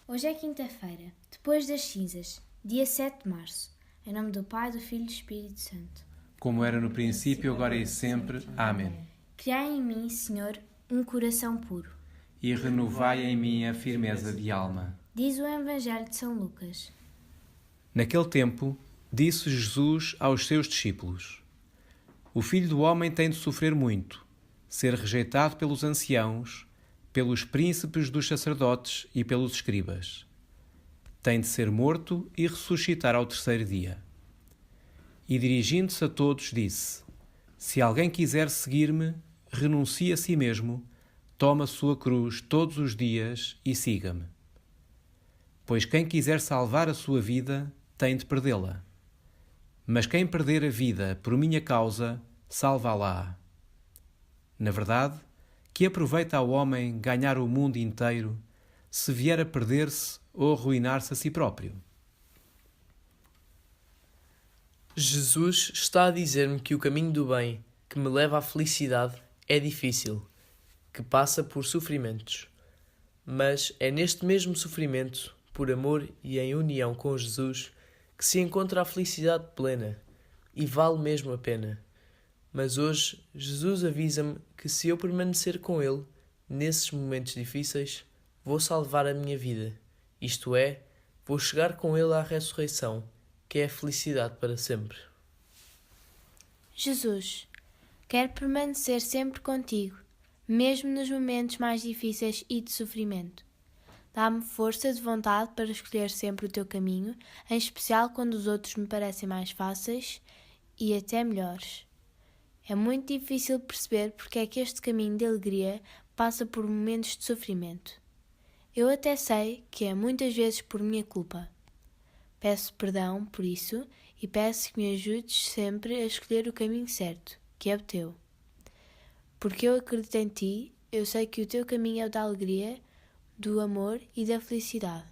Hoje é quinta-feira, depois das cinzas, dia 7 de março. Em nome do Pai, do Filho e do Espírito Santo. Como era no princípio, agora e sempre. Amém. Criai em mim, Senhor, um coração puro. E renovai em mim a firmeza de alma. Diz o Evangelho de São Lucas. Naquele tempo, disse Jesus aos seus discípulos: O Filho do Homem tem de sofrer muito, ser rejeitado pelos anciãos, pelos príncipes dos sacerdotes e pelos escribas. Tem de ser morto e ressuscitar ao terceiro dia. E dirigindo-se a todos disse: Se alguém quiser seguir-me, renuncie a si mesmo, tome a sua cruz todos os dias e siga-me. Pois quem quiser salvar a sua vida, tem de perdê-la. Mas quem perder a vida por minha causa, salvá-la-á. Na verdade, que aproveita ao homem ganhar o mundo inteiro, se vier a perder-se ou arruinar-se a si próprio? Jesus está a dizer-me que o caminho do bem, que me leva à felicidade, é difícil, que passa por sofrimentos. Mas é neste mesmo sofrimento, por amor e em união com Jesus, que se encontra a felicidade plena, e vale mesmo a pena. Mas hoje, Jesus avisa-me que se eu permanecer com Ele, nesses momentos difíceis, vou salvar a minha vida. Isto é, vou chegar com Ele à ressurreição, que é a felicidade para sempre. Jesus, quero permanecer sempre contigo, mesmo nos momentos mais difíceis e de sofrimento. Dá-me força de vontade para escolher sempre o teu caminho, em especial quando os outros me parecem mais fáceis e até melhores. É muito difícil perceber porque é que este caminho de alegria passa por momentos de sofrimento. Eu até sei que é muitas vezes por minha culpa. Peço perdão por isso e peço que me ajudes sempre a escolher o caminho certo, que é o teu. Porque eu acredito em ti, eu sei que o teu caminho é o da alegria, do amor e da felicidade.